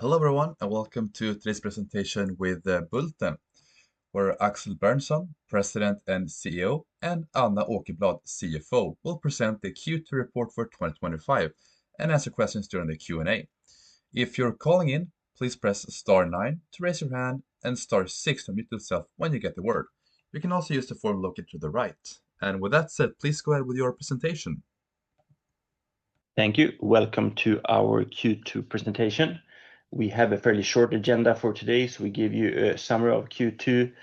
Hello everyone and welcome to today's presentation with Bulten, where Axel Berntsson, President and CEO, and Anna Åkerblad, CFO, will present the Q2 report for 2025 and answer questions during the Q&A. If you're calling in, please press star 9 to raise your hand and star 6 to mute yourself when you get the word. You can also use the form located to the right. And with that said, please go ahead with your presentation. Thank you. Welcome to our Q2 presentation. We have a fairly short agenda for today, so we give you a summary of Q2,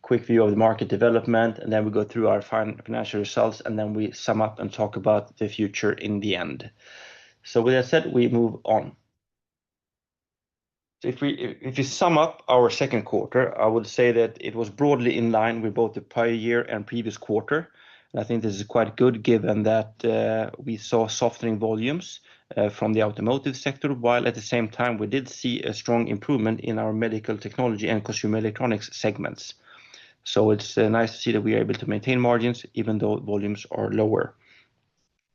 quick view of the market development, and then we go through our financial results, and then we sum up and talk about the future in the end. So with that said, we move on. So if you sum up our second quarter, I would say that it was broadly in line with both the prior year and previous quarter. And I think this is quite good given that we saw softening volumes from the automotive sector, while at the same time we did see a strong improvement in our medical technology and consumer electronics segments. So it's nice to see that we are able to maintain margins even though volumes are lower.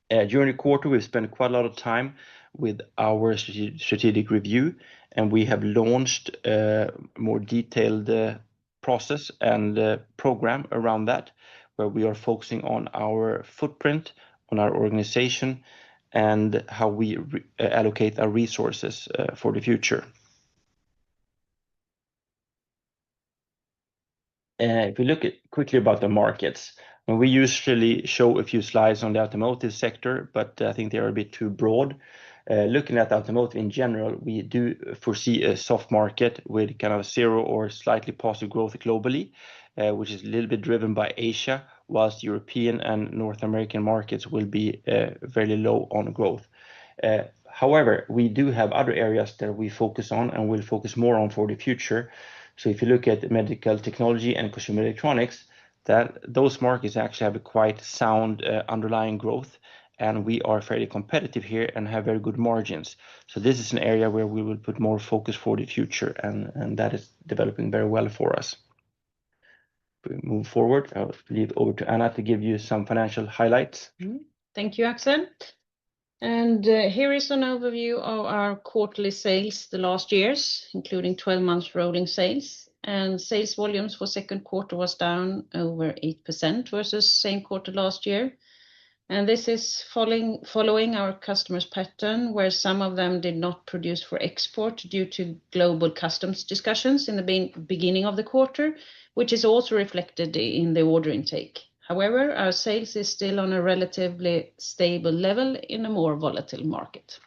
During the quarter, we've spent quite a lot of time with our strategic review, and we have launched a more detailed process and program around that, where we are focusing on our footprint, on our organization, and how we allocate our resources for the future. If we look quickly about the markets, we usually show a few slides on the automotive sector, but I think they are a bit too broad. Looking at automotive in general, we do foresee a soft market with kind of zero or slightly positive growth globally, which is a little bit driven by Asia, whilst European and North American markets will be very low on growth. However, we do have other areas that we focus on and will focus more on for the future. So if you look at medical technology and consumer electronics, those markets actually have a quite sound underlying growth, and we are fairly competitive here and have very good margins. So this is an area where we will put more focus for the future, and that is developing very well for us. If we move forward, I'll leave over to Anna to give you some financial highlights. Thank you, Axel. And here is an overview of our quarterly sales the last years, including 12 months rolling sales. And sales volumes for second quarter was down over 8% versus same quarter last year. And this is following our customers' pattern, where some of them did not produce for export due to global customs discussions in the beginning of the quarter, which is also reflected in the order intake. However, our sales is still on a relatively stable level in a more volatile market.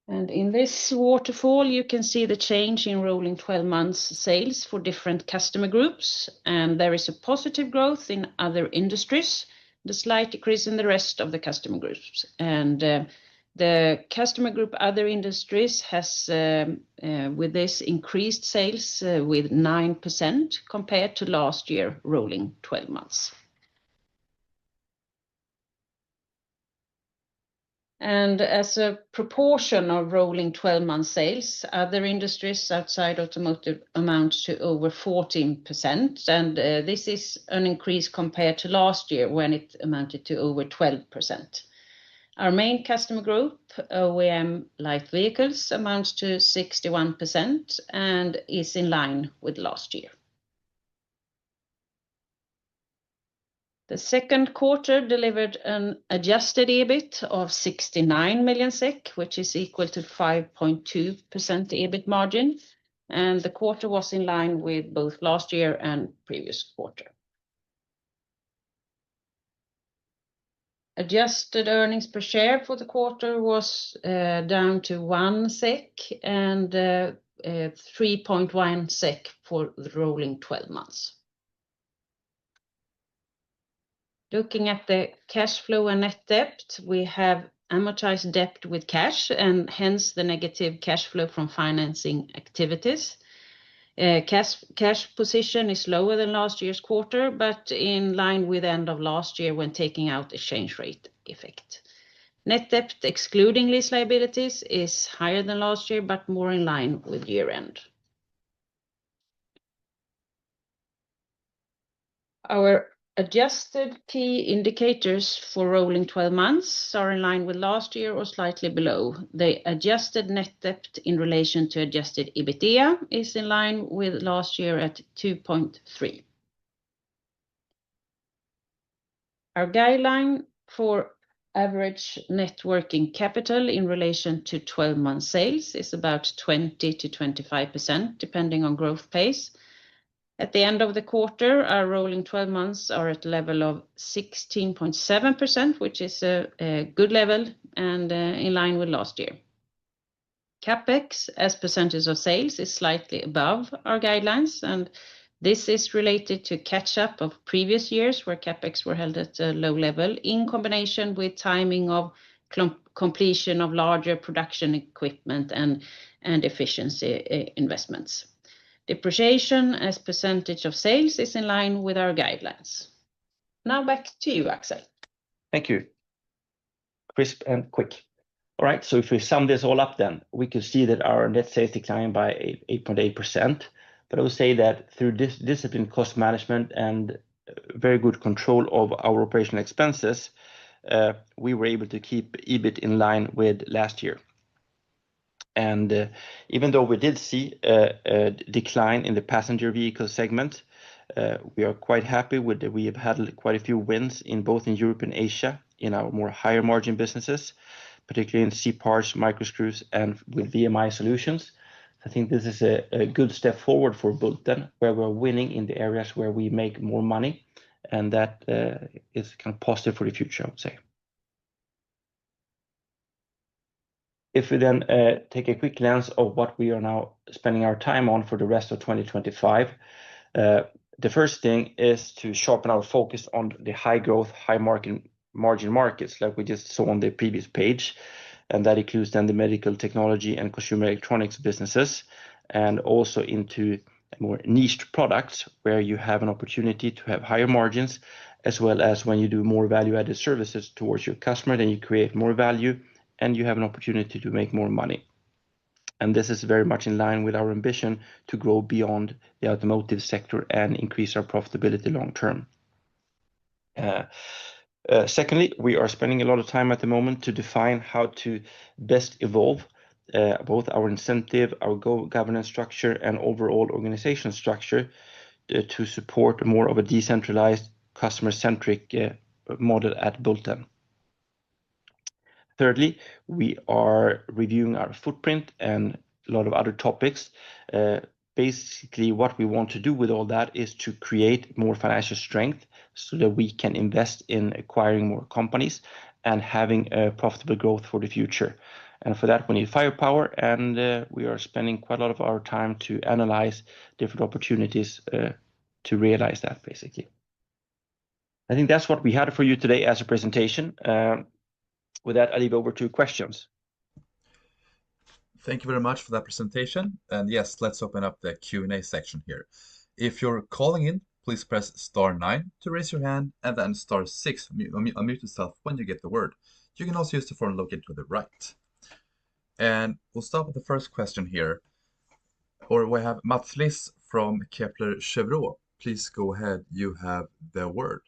And in this waterfall, you can see the change in rolling 12 months sales for different customer groups. And there is a positive growth in other industries, the slight decrease in the rest of the customer groups. And the customer group other industries has, with this, increased sales with 9% compared to last year rolling 12 months. And as a proportion of rolling 12 month sales, other industries outside automotive amount to over 14%. And this is an increase compared to last year when it amounted to over 12%. Our main customer group, OEM light vehicles, amounts to 61% and is in line with last year. The second quarter delivered an adjusted EBIT of 69 million SEK, which is equal to 5.2% EBIT margin. And the quarter was in line with both last year and previous quarter. Adjusted earnings per share for the quarter was down to 1 SEK and 3.1 SEK for the rolling 12 months. Looking at the cash flow and net debt, we have amortized debt with cash and hence the negative cash flow from financing activities. Cash position is lower than last year's quarter, but in line with the end of last year when taking out exchange rate effect. Net debt excluding lease liabilities is higher than last year, but more in line with year end. Our Adjusted key indicators for rolling 12 months are in line with last year or slightly below. The adjusted net debt in relation to adjusted EBITDA is in line with last year at 2.3. Our guideline for average net working capital in relation to 12-month sales is about 20 to 25%, depending on growth pace. At the end of the quarter, our rolling 12 months are at a level of 16.7%, which is a good level and in line with last year. CapEx as percentage of sales is slightly above our guidelines, and this is related to catch-up of previous years where CapEx were held at a low level in combination with timing of completion of larger production equipment and efficiency investments. Depreciation as percentage of sales is in line with our guidelines. Now back to you, Axel. Thank you. Crisp and quick. All right, so if we sum this all up, then we can see that our net sales declined by 8.8%. But I would say that through this disciplined cost management and very good control of our operational expenses, we were able to keep EBIT in line with last year. And even though we did see a decline in the passenger vehicle segment, we are quite happy with that we have had quite a few wins in both in Europe and Asia in our more higher margin businesses, particularly in C-parts, microscrews, and with VMI solutions. I think this is a good step forward for Bulten, where we're winning in the areas where we make more money, and that is kind of positive for the future, I would say. If we then take a quick glance of what we are now spending our time on for the rest of 2025, the first thing is to sharpen our focus on the high growth, high margin markets, like we just saw on the previous page. And that includes then the medical technology and consumer electronics businesses, and also into more niched products where you have an opportunity to have higher margins, as well as when you do more value-added services towards your customer, then you create more value and you have an opportunity to make more money. And this is very much in line with our ambition to grow beyond the automotive sector and increase our profitability long term. Secondly, we are spending a lot of time at the moment to define how to best evolve both our incentive, our governance structure, and overall organization structure to support more of a decentralized, customer-centric model at Bulten. Thirdly, we are reviewing our footprint and a lot of other topics. Basically, what we want to do with all that is to create more financial strength so that we can invest in acquiring more companies and having a profitable growth for the future. And for that, we need firepower, and we are spending quite a lot of our time to analyze different opportunities to realize that, basically. I think that's what we had for you today as a presentation. With that, I'll leave over to questions. Thank you very much for that presentation. And yes, let's open up the Q&A section here. If you're calling in, please press *9 to raise your hand, and then *6 unmute yourself when you get the word. You can also use the form located to the right. And we'll start with the first question here. Or we have Mats Liss from Kepler Cheuvreux. Please go ahead. You have the word.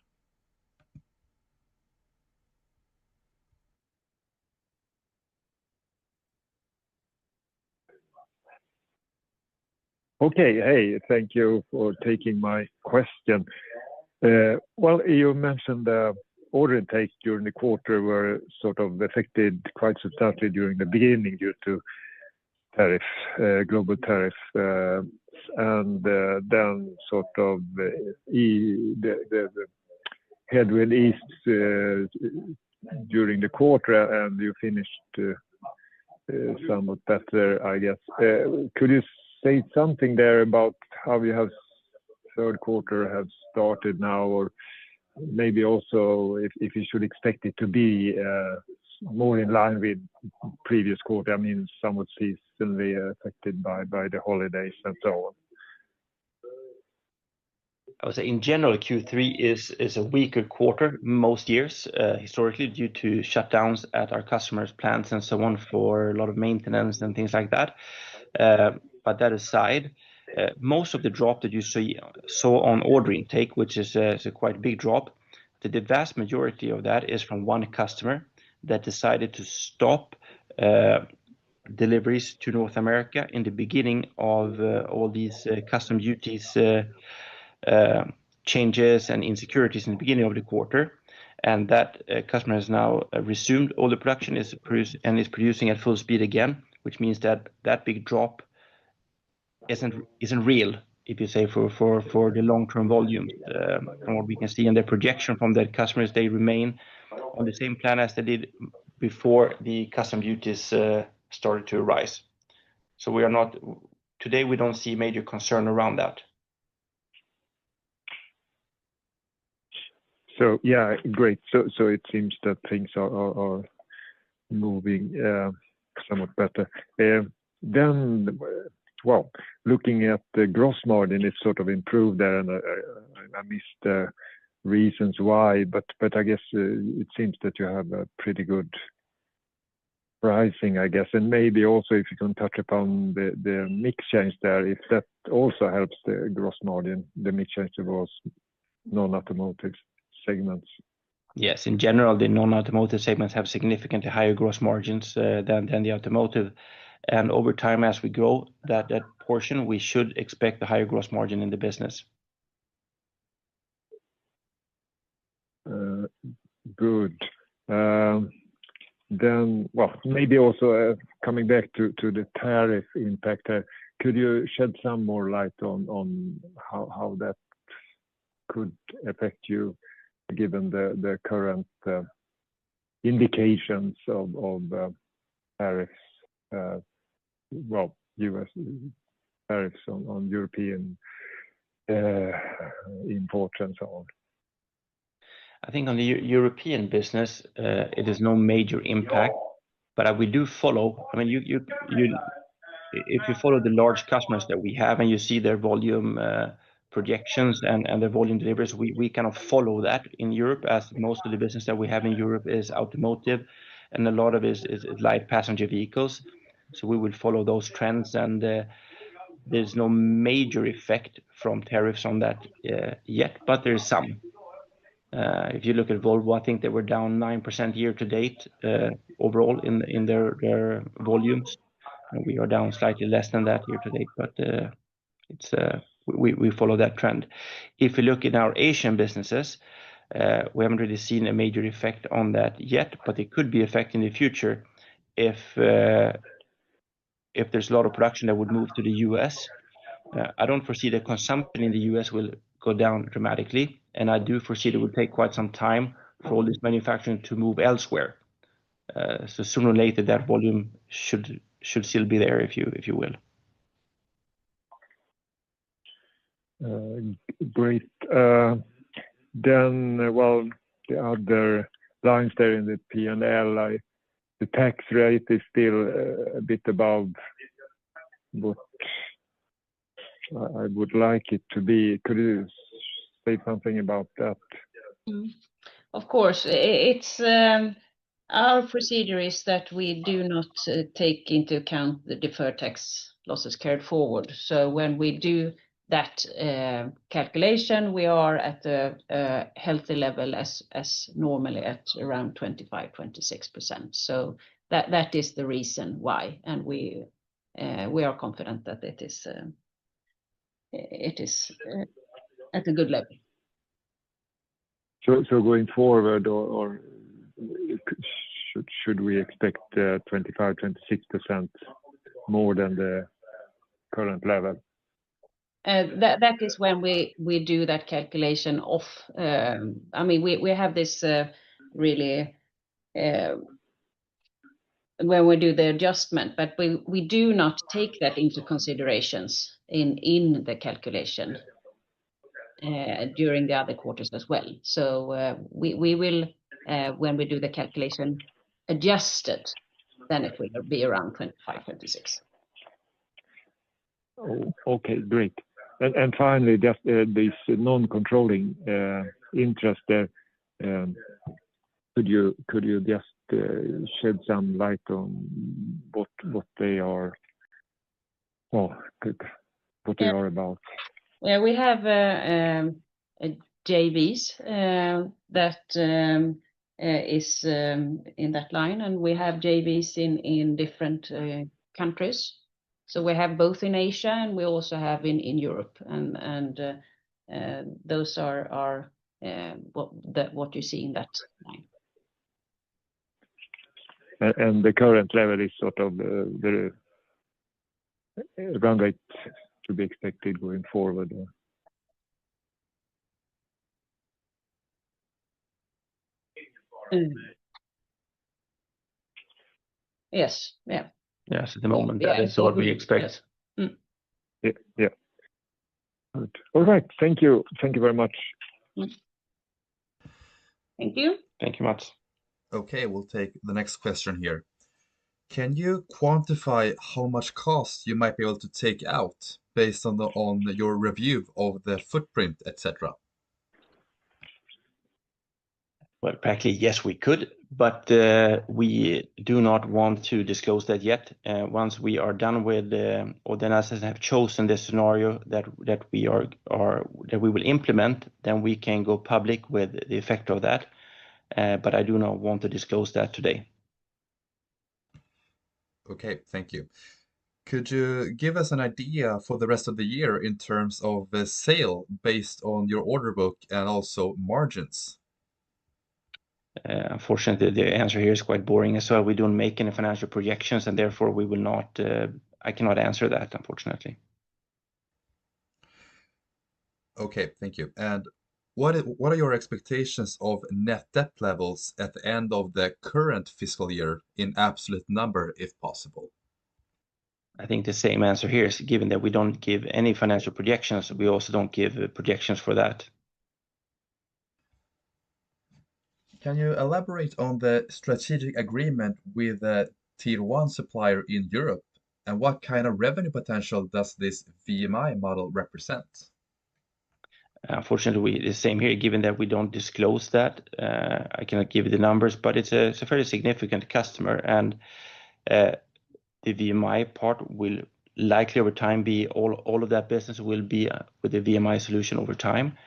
Okay, hey, thank you for taking my question. Well, you mentioned the order intake during the quarter were sort of affected quite substantially during the beginning due to global tariffs, and then sort of the headwind eased during the quarter, and you finished somewhat better, I guess. Could you say something there about how you have third quarter have started now, or maybe also if you should expect it to be more in line with previous quarter? I mean, somewhat seasonally affected by the holidays and so on. I would say in general, Q3 is a weaker quarter most years, historically, due to shutdowns at our customers' plants and so on for a lot of maintenance and things like that. But that aside, Most of the drop that you saw on order intake, which is a quite big drop, the vast majority of that is from one customer that decided to stop deliveries to North America in the beginning of all these custom duties changes and insecurities in the beginning of the quarter. And that customer has now resumed all the production is producing at full speed again, which means that that big drop isn't real, if you say, for the long-term volume. From what we can see in the projection from the customers, they remain on the same plan as they did before the custom duties started to rise. So today we don't see major concern around that. So yeah, great. So it seems that things are moving somewhat better. Then, well, looking at the gross margin, it's sort of improved there, and I missed the reasons why, but I guess it seems that you have a pretty good pricing, I guess, and maybe also if you can touch upon the mix change there, if that also helps the gross margin, the mix change towards non-automotive segments. Yes, in general, the non-automotive segments have significantly higher gross margins than the automotive. And over time, as we grow that portion, we should expect a higher gross margin in the business. Good. Then, well, maybe also coming back to the tariff impact, could you shed some more light on how that could affect you, given the current indications of tariffs, well, U.S. tariffs on European imports and so on? I think on the European business, it is no major impact, but we do follow. I mean, if you follow the large customers that we have and you see their volume projections and their volume deliveries, we kind of follow that in Europe, as most of the business that we have in Europe is automotive, and a lot of it is light passenger vehicles. So we will follow those trends, and there's no major effect from tariffs on that yet, but there is some. If you look at Volvo, I think they were down 9% year to date overall in their volumes. And we are down slightly less than that year to date, but we follow that trend. If you look in our Asian businesses, we haven't really seen a major effect on that yet, but it could be effect in the future if there's a lot of production that would move to the US. I don't foresee the consumption in the US will go down dramatically, and I do foresee it will take quite some time for all this manufacturing to move elsewhere. So sooner or later, that volume should still be there, if you will. Great. Then, well, the other lines there in the P&L, the tax rate is still a bit above what I would like it to be. Could you say something about that? Of course, it's our procedure is that we do not take into account the deferred tax losses carried forward. So when we do that calculation, we are at a healthy level as normally at around 25-26%. So that is the reason why, and we are confident that it is at a good level. So going forward, or should we expect 25-26% more than the current level? That is when we do that calculation of. I mean, we have this really when we do the adjustment, but we do not take that into considerations in the calculation during the other quarters as well. So we will, when we do the calculation, adjust it, then it will be around 25-26. Oh, okay, great. And finally, just this non-controlling interest there. Could you just shed some light on what they are? Well, what they are about. Yeah, we have JVs that is in that line, and we have JVs in different countries. So we have both in Asia, and we also have in Europe, and those are what you see in that line. And the current level is sort of the run rate to be expected going forward. Yes. Yeah. Yes, at the moment, Yeah, that is what we expect. Yes. Yeah. Good. All right. Thank you. Thank you very much. Thank you. Thank you, Mats. Okay, we'll take the next question here. Can you quantify how much cost you might be able to take out based on your review of the footprint, etc.? Well, practically, yes, we could, but we do not want to disclose that yet. Once we are done with, or the analysts have chosen the scenario that we will implement, then we can go public with the effect of that. But I do not want to disclose that today. Okay, thank you. Could you give us an idea for the rest of the year in terms of the sale based on your order book and also margins? Unfortunately, the answer here is quite boring as well. We don't make any financial projections, and therefore we will not. I cannot answer that, unfortunately. Okay, thank you. And what are your expectations of net debt levels at the end of the current fiscal year in absolute number, if possible? I think the same answer here is given that we don't give any financial projections, we also don't give projections for that. Can you elaborate on the strategic agreement with a tier 1 supplier in Europe, and what kind of revenue potential does this VMI model represent? Unfortunately, the same here, given that we don't disclose that. I cannot give you the numbers, but it's a fairly significant customer, and the VMI part will likely over time be all of that business will be with the VMI solution over time.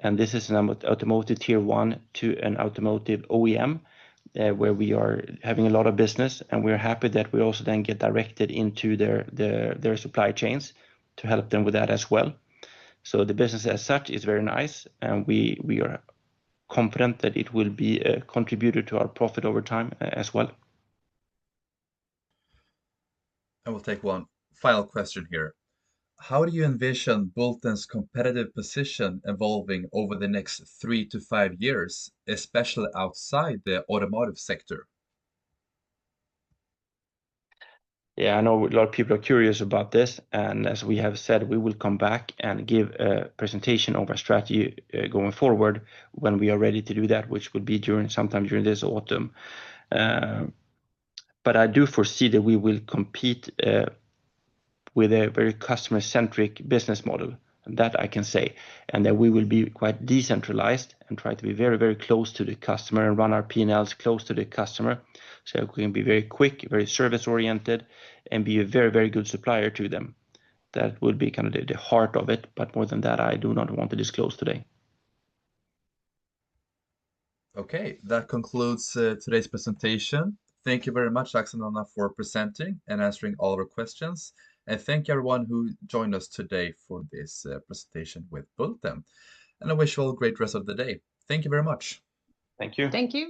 And this is an automotive tier 1 to an automotive OEM, where we are having a lot of business, and we're happy that we also then get directed into their supply chains to help them with that as well. So the business as such is very nice, and we are confident that it will be a contributor to our profit over time as well. I will take one final question here. How do you envision Bulten's competitive position evolving over the next 3 to 5 years, especially outside the automotive sector? Yeah, I know a lot of people are curious about this, and as we have said, we will come back and give a presentation of our strategy going forward when we are ready to do that, which would be sometime during this autumn. But I do foresee that we will compete with a very customer-centric business model, and that I can say, and that we will be quite decentralized and try to be very, very close to the customer and run our P&Ls close to the customer. So we can be very quick, very service-oriented, and be a very, very good supplier to them. That would be kind of the heart of it, but more than that, I do not want to disclose today. Okay, that concludes today's presentation. Thank you very much, Axel and Anna, for presenting and answering all of our questions. And thank you everyone who joined us today for this presentation with Bulten. And I wish you all a great rest of the day. Thank you very much. Thank you. Thank you.